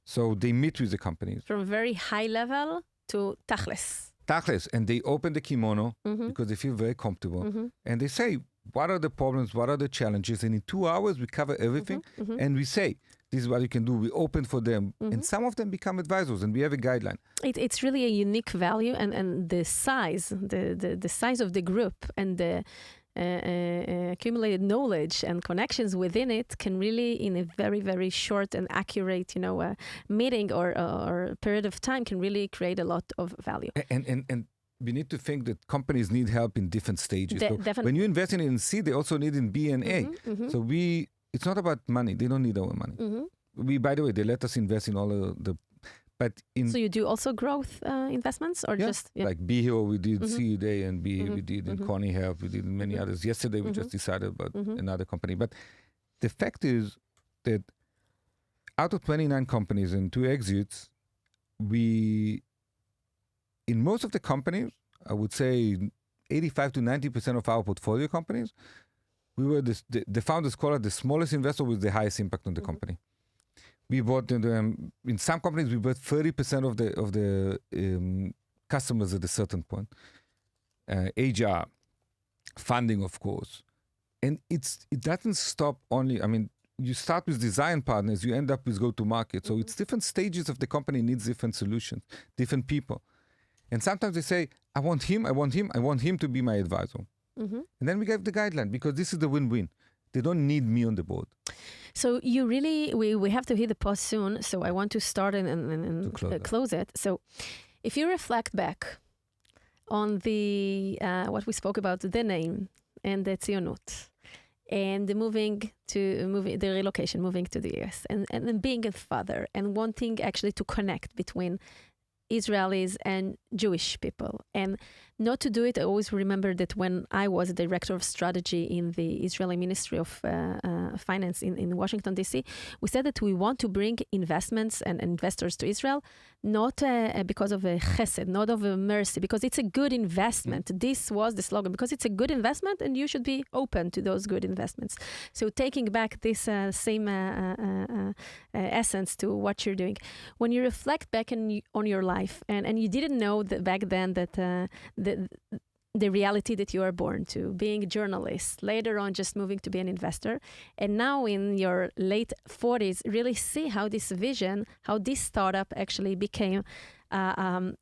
So they meet with the companies. From very high level to tachlis. Tachlis, and they open the kimono because they feel very comfortable, and they say, what are the problems, what are the challenges, and in 2 hours we cover everything, and we say, this is what you can do. We open for them, and some of them become advisors, and we have a guideline. It's really a unique value, and the size, the size of the group, and the accumulated knowledge and connections within it can really, in a very, very short and accurate, meeting or period of time, can really create a lot of value. And we need to think that companies need help in different stages. So Definitely. when you invest in C, they also need in B and A. So it's not about money. They don't need our money. We, by the way, they let us invest in all So you do also growth investments, or just like Be Hero, we did Seed A and B, we did in Connie Health, we did in many others. Yesterday we just decided about another company. But the fact is that out of 29 companies and 2 exits, in most of the companies, I would say 85 to 90% of our portfolio companies, we were the founders call it the smallest investor with the highest impact on the company. We bought in some companies, we bought 30% of the customers at a certain point. HR, funding, of course. And it doesn't stop only, you start with design partners, you end up with go-to-market. So it's different stages of the company needs different solutions, different people. And sometimes they say, I want him to be my advisor. And then we give the guideline, because this is the win-win. They don't need me on the board. So you really, we have to hit the pause soon. So I want to start and close it. So if you reflect back on the what we spoke about, the name and the Tzionut, and the the relocation, moving to the US, and then being a father and wanting actually to connect between Israelis and Jewish people. And not to do it, I always remember that when I was a director of strategy in the Israeli Ministry of Finance in Washington, D.C., we said that we want to bring investments and investors to Israel, not because of a chesed, not of a mercy, because it's a good investment. This was the slogan, because it's a good investment and you should be open to those good investments. So taking back this same essence to what you're doing, when you reflect back on your life, and you didn't know that back then that the reality that you are born to, being a journalist, later on just moving to be an investor, and now in your late 40s, really see how this vision, how this startup actually became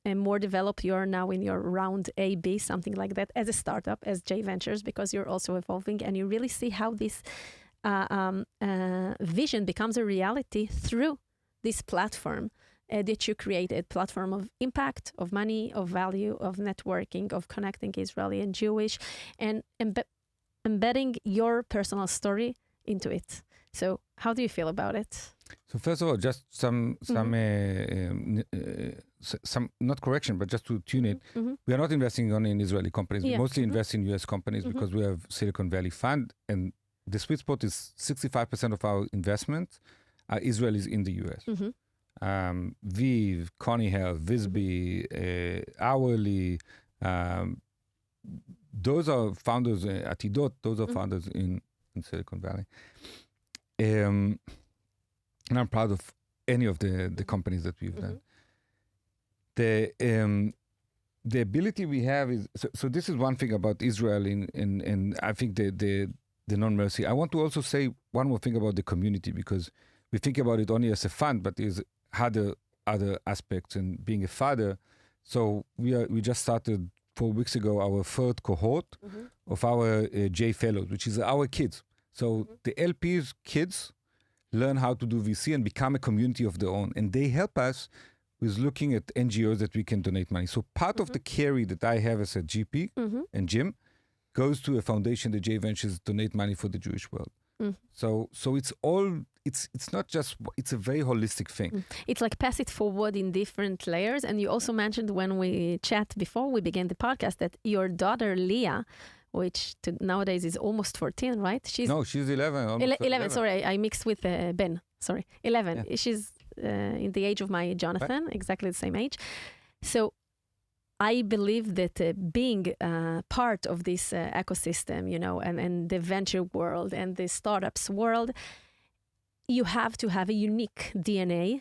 more developed. You're now in your round A, B, something like that, as a startup, as J Ventures, because you're also evolving, and you really see how this vision becomes a reality through this platform that you created, platform of impact, of money, of value, of networking, of connecting Israeli and Jewish, and embedding your personal story into it. So how do you feel about it? So first of all, just some not correction, but just to tune it, we are not investing only in Israeli companies. We mostly invest in US companies because we have Silicon Valley Fund, and the sweet spot is 65% of our investment are Israelis in the US. Viv, Connie Health, Visby, Hourly, those are founders, Atidot, those are founders in Silicon Valley. And I'm proud of any of the companies that we've done. The ability we have is, so this is one thing about Israel, and I think the non-mercy. I want to also say one more thing about the community, because we think about it only as a fund, but there's other aspects, and being a father. So we just started 4 weeks ago our third cohort of our J Fellows, which is our kids. So the LP's kids learn how to do VC and become a community of their own, and they help us with looking at NGOs that we can donate money. So part of the carry that I have as a GP and Jim goes to a foundation that J Ventures donate money for the Jewish world. So it's all, it's not just, it's a very holistic thing. It's like pass it forward in different layers. And you also mentioned when we chat before we began the podcast that your daughter Leah, which nowadays is almost 14, right? She's 11. 11, sorry, I mixed with Ben. Sorry, 11. Yeah. She's in the age of my Jonathan, exactly the same age. So I believe that being part of this ecosystem, you know, and the venture world and the startups world, you have to have a unique DNA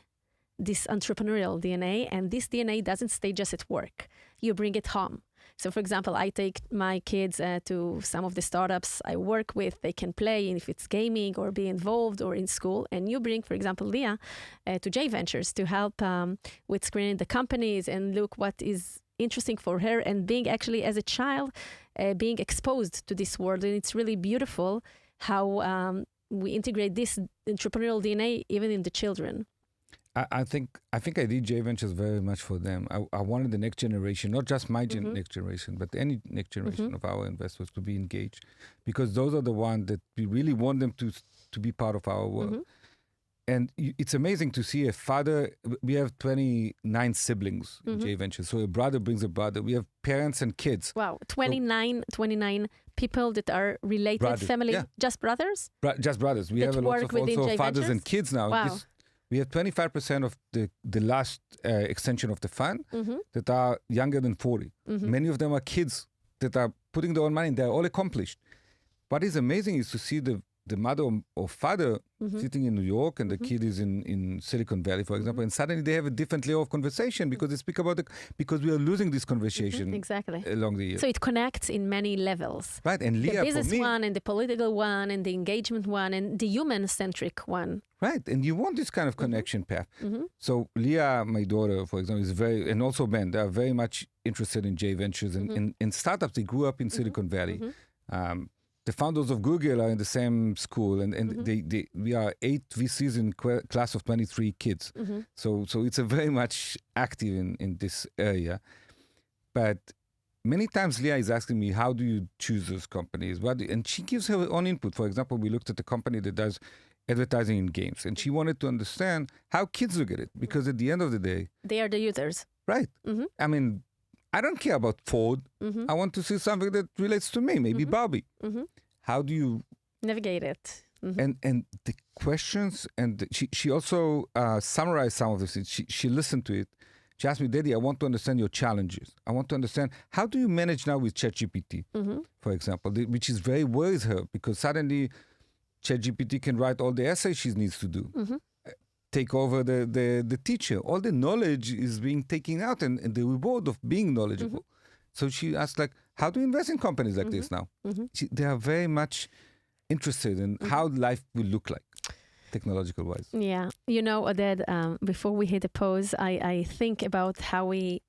this entrepreneurial DNA, and this DNA doesn't stay just at work. You bring it home. So, for example, I take my kids to some of the startups I work with. They can play, if it's gaming or be involved or in school. And you bring, for example, Leah to J Ventures to help with screening the companies and look what is interesting for her, and being actually as a child, being exposed to this world. And it's really beautiful how we integrate this entrepreneurial DNA even in the children. I think I did J Ventures very much for them. I wanted the next generation, not just my next generation, but any next generation of our investors to be engaged, because those are the ones that we really want them to be part of our world. And it's amazing to see a father. We have 29 siblings in J Ventures. So a brother brings a brother. We have parents and kids. Wow, 29 people that are related, brothers. family, just brothers? Just brothers. We have a lot of also fathers and kids now. Wow. We have 25% of the last extension of the fund that are younger than 40. Many of them are kids that are putting their own money in. They're all accomplished. What is amazing is to see the mother or father sitting in New York and the kid is in Silicon Valley, for example, and suddenly they have a different layer of conversation because they speak about because we are losing this conversation exactly along the years. So it connects in many levels. Right, and Leah, the business for me, one and the political one and the engagement one and the human-centric one. Right, and you want this kind of connection path. So Leah, my daughter, for example, is very, and also Ben, they are very much interested in J Ventures and in startups. They grew up in Silicon Valley. The founders of Google are in the same school, and we are 8 VCs in class of 23 kids. So it's a very much active in this area. But many times Leah is asking me, how do you choose those companies? And she gives her own input. For example, we looked at a company that does advertising in games, and she wanted to understand how kids look at it, because at the end of the day, they are the users. Right. I mean, I don't care about Ford. I want to see something that relates to me, maybe Barbie. How do you navigate it? And the questions, and she also summarized some of this. She listened to it. She asked me, Daddy, I want to understand your challenges. I want to understand, how do you manage now with ChatGPT, for example, which is very worries her, because suddenly ChatGPT can write all the essays she needs to do. Take over the teacher. All the knowledge is being taken out, and the reward of being knowledgeable. So she asked, like, how do you invest in companies like this now? They are very much interested in how life will look like, technological-wise. Yeah. You know, Oded, before we hit a pause, I think about how we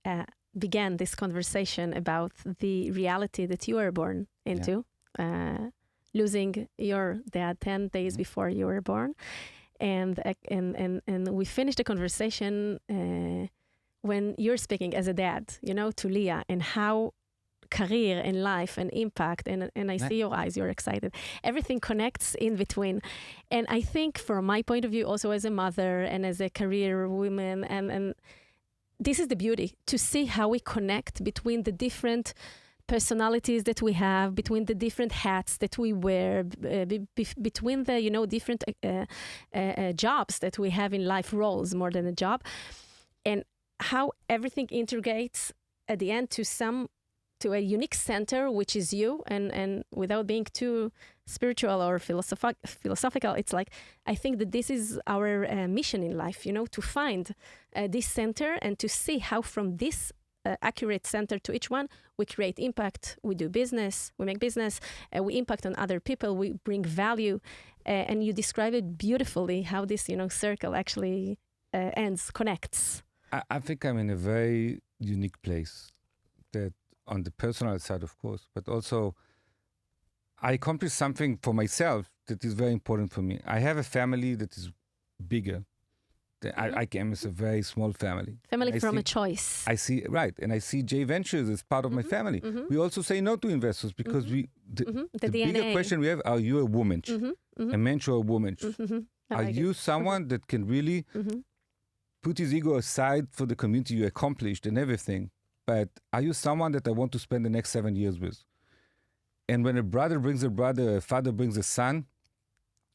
began this conversation about the reality that you were born into, losing your dad 10 days before you were born. And we finished the conversation when you're speaking as a dad, you know, to Leah, and how career and life and impact, and I see your eyes, you're excited. Everything connects in between. And I think from my point of view, also as a mother and as a career woman, and this is the beauty, to see how we connect between the different personalities that we have, between the different hats that we wear, between the, you know, different jobs that we have in life, roles more than a job, and how everything integrates at the end to a unique center, which is you. And without being too spiritual or philosophical, it's like, I think that this is our mission in life, you know, to find this center and to see how from this accurate center to each one, we create impact, we do business, we make business, we impact on other people, we bring value. And you describe it beautifully, how this, you know, circle actually connects. I think I'm in a very unique place, that on the personal side, of course, but also I accomplished something for myself that is very important for me. I have a family that is bigger. I came as a very small family. Family from a choice. I see, right. And I see J Ventures as part of my family. We also say no to investors because the bigger question we have, are you a woman? A mensch or a woman? Are you someone that can really put his ego aside for the community you accomplished and everything? But are you someone that I want to spend the next 7 years with? And when a brother brings a brother, a father brings a son,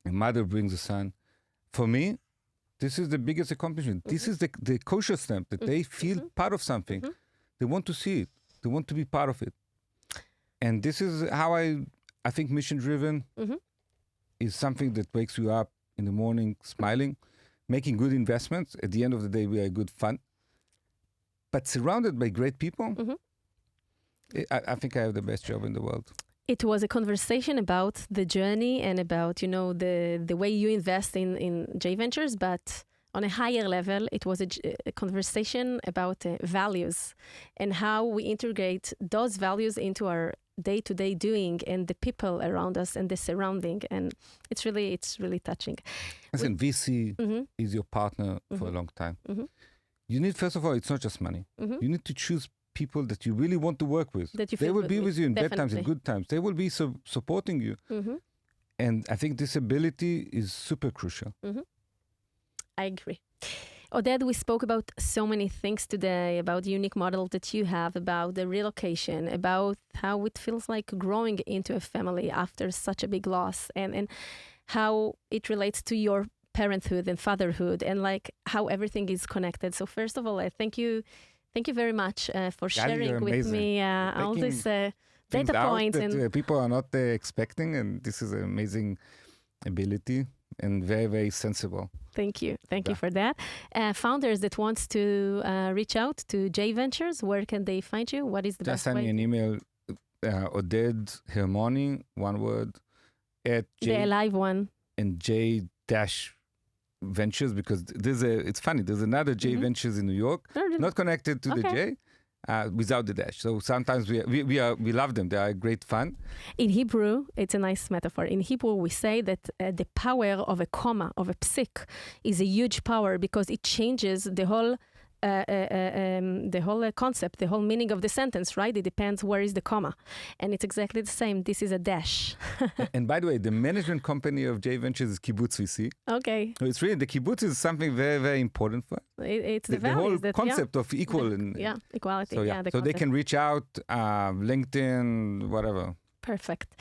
a mother brings a son, for me, this is the biggest accomplishment. This is the kosher stamp, that they feel part of something. They want to see it. They want to be part of it. And this is how I think mission-driven is something that wakes you up in the morning smiling. making good investments. At the end of the day, we are a good fund. But surrounded by great people, I think I have the best job in the world. It was a conversation about the journey and about, the way you invest in J Ventures, but on a higher level, it was a conversation about values and how we integrate those values into our day-to-day doing and the people around us and the surrounding. And it's really touching. Listen, VC is your partner for a long time. You need, first of all, it's not just money. You need to choose people that you really want to work with. They will be with you in bad times and good times. They will be supporting you. And I think this ability is super crucial. I agree. Oded, we spoke about so many things today, about the unique model that you have, about the relocation, about how it feels like growing into a family after such a big loss, and how it relates to your parenthood and fatherhood, and like how everything is connected. So first of all, I thank you very much for sharing with me all this data points that people are not expecting, and this is an amazing ability and very, very sensible. Thank you for that. Founders that wants to reach out to J Ventures, where can they find you? What is the best way? Just send me an email, Oded Hermoni, one word, at the live one. And J Ventures, because it's funny, there's another J Ventures in New York, not connected to the J, without the dash. So sometimes we love them. They are great fun. In Hebrew, it's a nice metaphor. In Hebrew, we say that the power of a comma, of a psik, is a huge power because it changes the whole concept, the whole meaning of the sentence, right? It depends where is the comma. And it's exactly the same. This is a dash. And by the way, the management company of J Ventures is Kibbutz, we see. Okay. So it's really, the Kibbutz is something very, very important for us. It's the whole that, concept of equal. Equality. So they can reach out, LinkedIn, whatever. Perfect.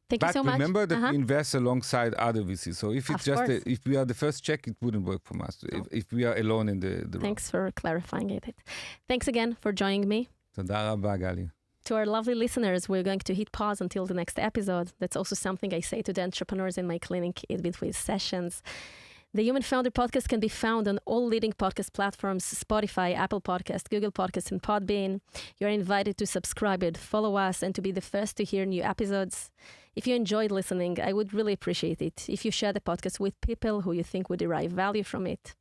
Thank you so much. But remember that we invest alongside other VCs. So if it's if we are the first check, it wouldn't work for us. No. If we are alone in the room. Thanks for clarifying it. Thanks again for joining me. Toda rabba, Gali. To our lovely listeners, we're going to hit pause until the next episode. That's also something I say to the entrepreneurs in my clinic in between sessions. The Human Founder Podcast can be found on all leading podcast platforms, Spotify, Apple Podcast, Google Podcast, and Podbean. You're invited to subscribe it, follow us, and to be the first to hear new episodes. If you enjoyed listening, I would really appreciate it if you share the podcast with people who you think would derive value from it.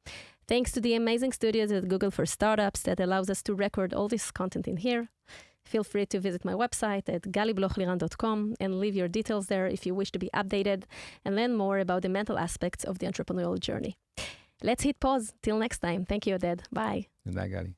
Thanks to the amazing studios at Google for Startups that allows us to record all this content in here. Feel free to visit my website at galiblochliran.com and leave your details there if you wish to be updated and learn more about the mental aspects of the entrepreneurial journey. Let's hit pause. Till next time. Thank you, Oded. Bye. Good night, Gali.